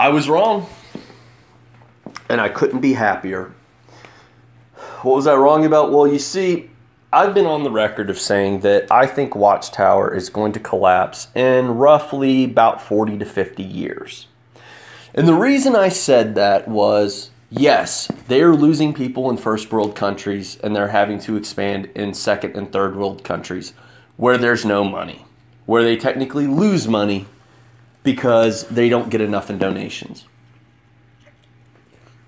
I was wrong. And I couldn't be happier. What was I wrong about? Well, you see, I've been on the record of saying that I think Watchtower is going to collapse in roughly about 40 to 50 years. And the reason I said that was, yes, they're losing people in first world countries and they're having to expand in second and third world countries where there's no money, where they technically lose money because they don't get enough in donations.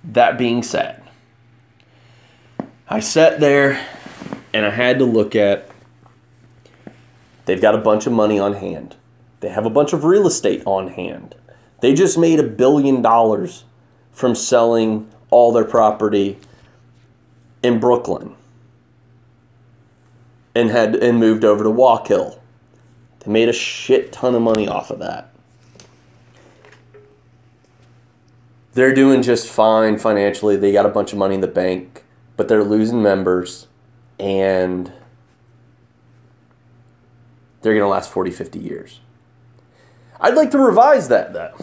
That being said, I sat there and I had to look at, they've got a bunch of money on hand. They have a bunch of real estate on hand. They just made $1 billion from selling all their property in Brooklyn and moved over to Walk Hill. They made a shit ton of money off of that. They're doing just fine financially. They got a bunch of money in the bank, but they're losing members, and they're going to last 40, 50 years. I'd like to revise that, though.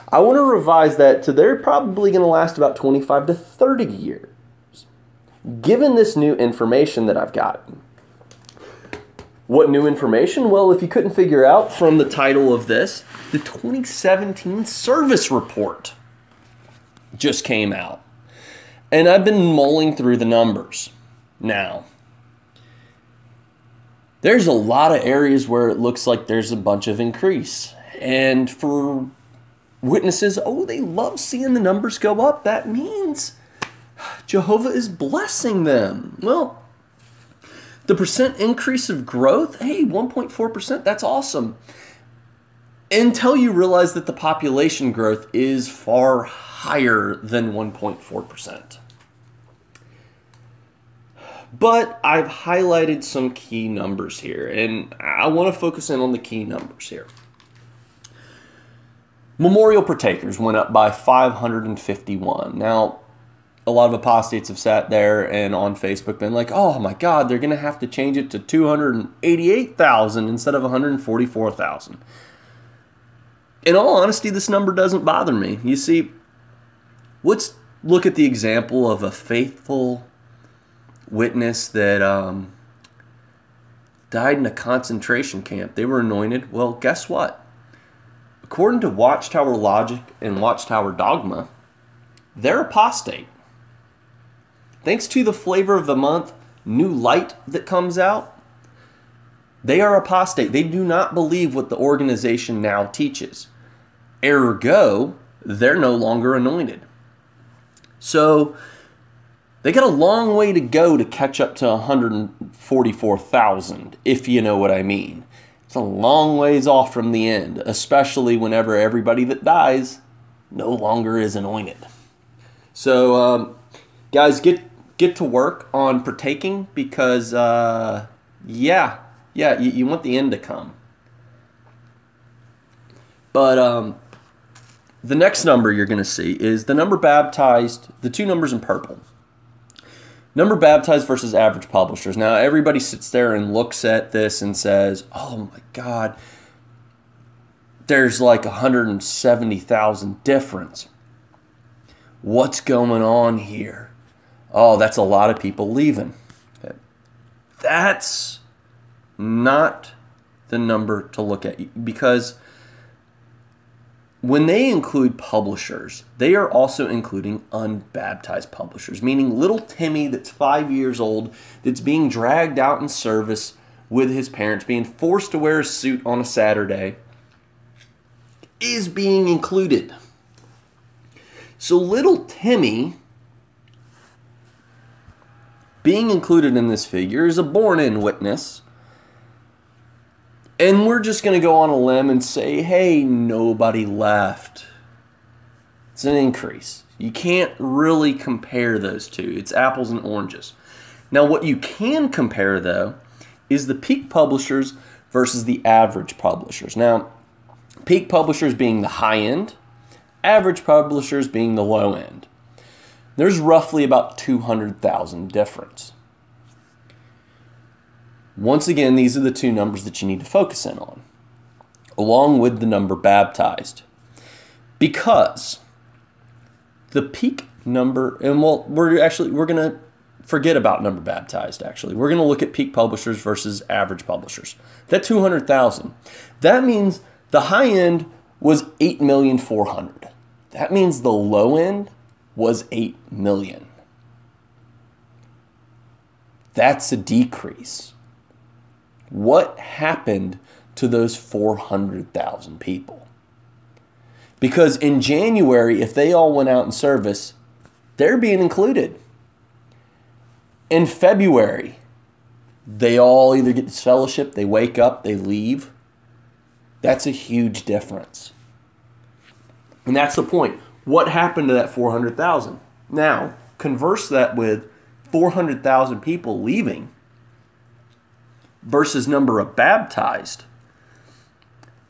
I want to revise that to they're probably going to last about 25 to 30 years. Given this new information that I've gotten. What new information? Well, if you couldn't figure out from the title of this, the 2017 service report just came out. And I've been mulling through the numbers. Now, there's a lot of areas where it looks like there's a bunch of increase. And for witnesses, oh, they love seeing the numbers go up. That means Jehovah is blessing them. Well, the percent increase of growth, hey, 1.4%, that's awesome. Until you realize that the population growth is far higher than 1.4%. But I've highlighted some key numbers here, and I want to focus in on the key numbers here. Memorial partakers went up by 551. Now, a lot of apostates have sat there and on Facebook been like, oh my God, they're going to have to change it to 288,000 instead of 144,000. In all honesty, this number doesn't bother me. You see, let's look at the example of a faithful witness that died in a concentration camp. They were anointed. Well, guess what? According to Watchtower logic and Watchtower dogma, they're apostate. Thanks to the flavor of the month, new light that comes out, they are apostate. They do not believe what the organization now teaches. Ergo, they're no longer anointed. So, they got a long way to go to catch up to 144,000, if you know what I mean. It's a long ways off from the end, especially whenever everybody that dies no longer is anointed. So, guys, get to work on partaking because, you want the end to come. But the next number you're going to see is the number baptized, the two numbers in purple. Number baptized versus average publishers. Now, everybody sits there and looks at this and says, oh my God, there's like 170,000 difference. What's going on here? Oh, that's a lot of people leaving. That's not the number to look at, because when they include publishers, they are also including unbaptized publishers, meaning little Timmy that's 5 years old, that's being dragged out in service with his parents, being forced to wear a suit on a Saturday, is being included. So little Timmy being included in this figure is a born-in witness. And we're just going to go on a limb and say, hey, nobody left. It's an increase. You can't really compare those two. It's apples and oranges. Now, what you can compare, though, is the peak publishers versus the average publishers. Now, peak publishers being the high end, average publishers being the low end. There's roughly about 200,000 difference. Once again, these are the two numbers that you need to focus in on, along with the number baptized. Because the peak number, and we're going to forget about number baptized, actually. We're going to look at peak publishers versus average publishers. That 200,000, that means the high end was 8,400,000. That means the low end was 8 million. That's a decrease. What happened to those 400,000 people? Because in January, if they all went out in service, they're being included. In February, they all either get this fellowship, they wake up, they leave. That's a huge difference. And that's the point. What happened to that 400,000? Now, converse that with 400,000 people leaving versus number of baptized.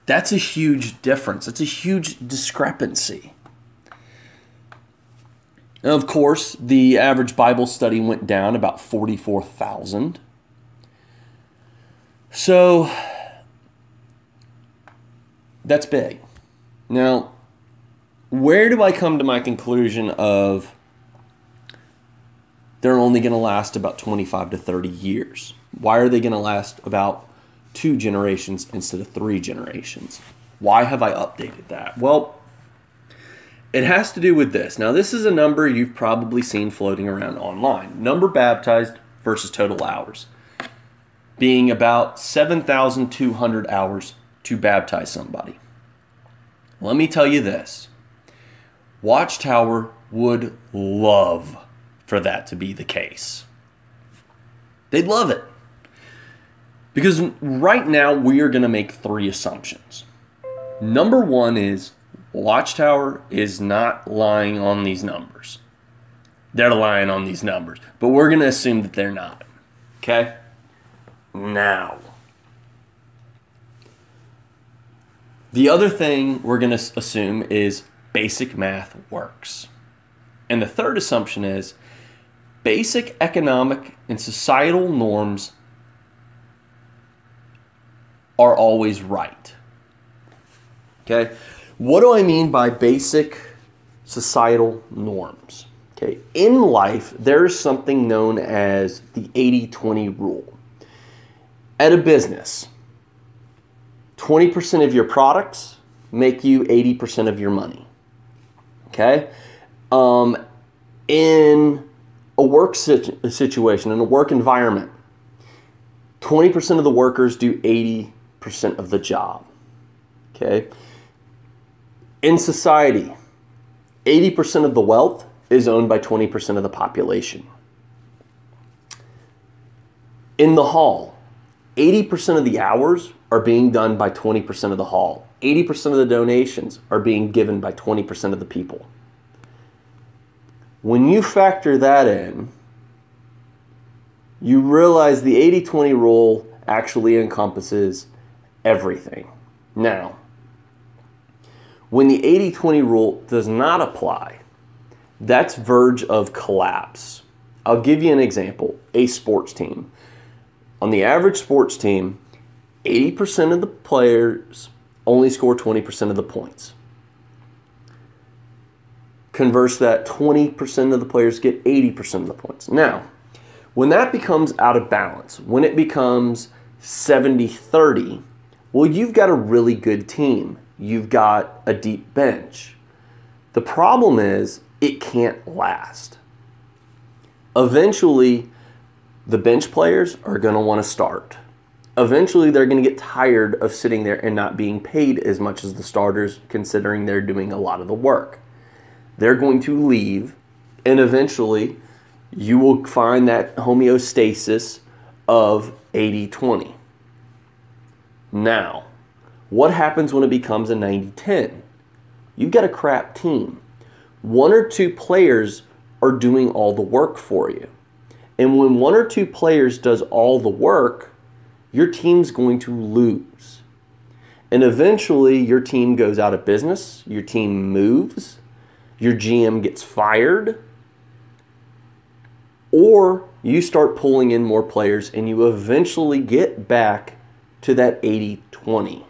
That's a huge difference. It's a huge discrepancy. And of course, the average Bible study went down about 44,000. So that's big. Now, where do I come to my conclusion of they're only going to last about 25 to 30 years? Why are they going to last about 2 generations instead of 3 generations? Why have I updated that? Well, it has to do with this. Now, this is a number you've probably seen floating around online. Number baptized versus total hours. Being about 7,200 hours to baptize somebody. Let me tell you this. Watchtower would love for that to be the case. They'd love it. Because right now we are going to make 3 assumptions. Number 1 is Watchtower is not lying on these numbers. They're lying on these numbers. But we're going to assume that they're not. Okay? Now, the other thing we're going to assume is basic math works. And the third assumption is basic economic and societal norms are always right. Okay? What do I mean by basic societal norms? Okay, in life, there is something known as the 80-20 rule. At a business, 20% of your products make you 80% of your money. Okay? In a work situation, in a work environment, 20% of the workers do 80% of the job. Okay? In society, 80% of the wealth is owned by 20% of the population. In the hall, 80% of the hours are being done by 20% of the hall. 80% of the donations are being given by 20% of the people. When you factor that in, you realize the 80-20 rule actually encompasses everything. Now, when the 80-20 rule does not apply, that's verge of collapse. I'll give you an example. A sports team. On the average sports team, 80% of the players only score 20% of the points. Converse that, 20% of the players get 80% of the points. Now, when that becomes out of balance, when it becomes 70-30, well, you've got a really good team. You've got a deep bench. The problem is it can't last. Eventually, the bench players are going to want to start. Eventually, they're going to get tired of sitting there and not being paid as much as the starters, considering they're doing a lot of the work. They're going to leave, and eventually, you will find that homeostasis of 80-20. Now, what happens when it becomes a 90-10? You've got a crap team. 1 or 2 players are doing all the work for you. And when 1 or 2 players does all the work, your team's going to lose. And eventually, your team goes out of business, your team moves, your GM gets fired, or you start pulling in more players and you eventually get back to that 80-20.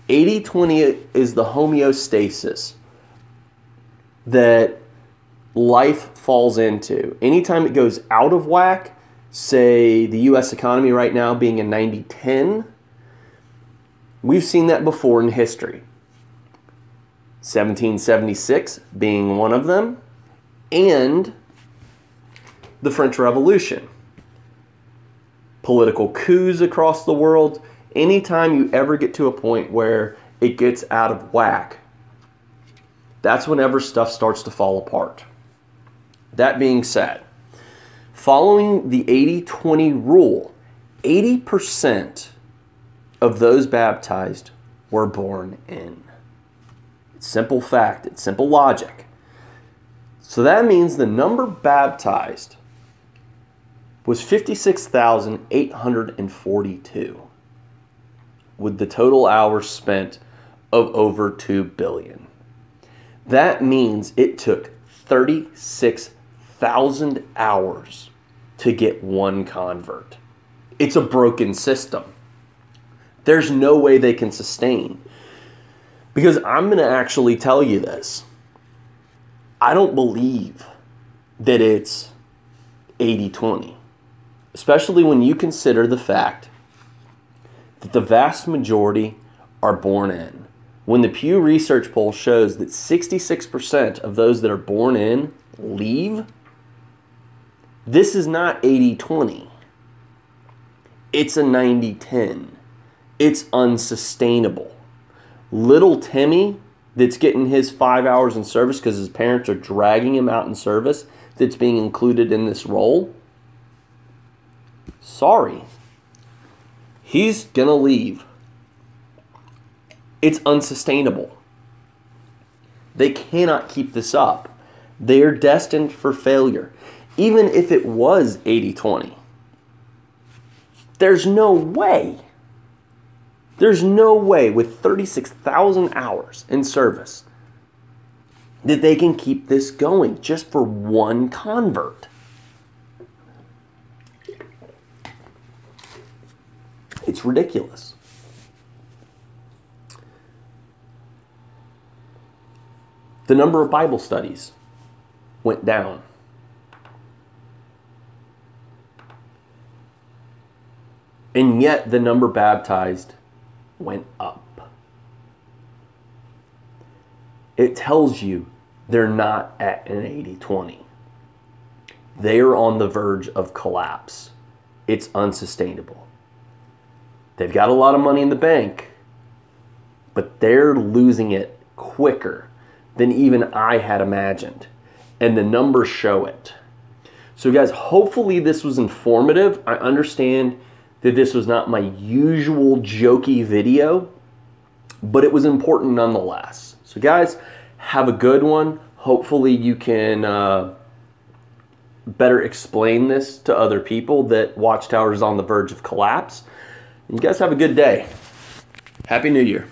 80-20 is the homeostasis that life falls into. Anytime it goes out of whack, say the U.S. economy right now being a 90-10, we've seen that before in history. 1776 being one of them, and the French Revolution. Political coups across the world. Anytime you ever get to a point where it gets out of whack, that's whenever stuff starts to fall apart. That being said, following the 80-20 rule, 80% of those baptized were born in. It's simple fact. It's simple logic. So that means the number baptized was 56,842, with the total hours spent of over 2 billion. That means it took 36,000 hours to get one convert. It's a broken system. There's no way they can sustain. Because I'm going to actually tell you this. I don't believe that it's 80-20. Especially when you consider the fact that the vast majority are born in. When the Pew Research poll shows that 66% of those that are born in leave, this is not 80-20. It's a 90-10. It's unsustainable. Little Timmy that's getting his 5 hours in service because his parents are dragging him out in service, that's being included in this role, sorry, he's going to leave. It's unsustainable. They cannot keep this up. They are destined for failure. Even if it was 80-20, there's no way. There's no way with 36,000 hours in service that they can keep this going just for one convert. It's ridiculous. The number of Bible studies went down. And yet the number baptized went up. It tells you they're not at an 80-20. They are on the verge of collapse. It's unsustainable. They've got a lot of money in the bank, but they're losing it quicker than even I had imagined. And the numbers show it. So guys, hopefully this was informative. I understand that this was not my usual jokey video, but it was important nonetheless. So guys, have a good one. Hopefully you can better explain this to other people that Watchtower is on the verge of collapse. And you guys have a good day. Happy New Year.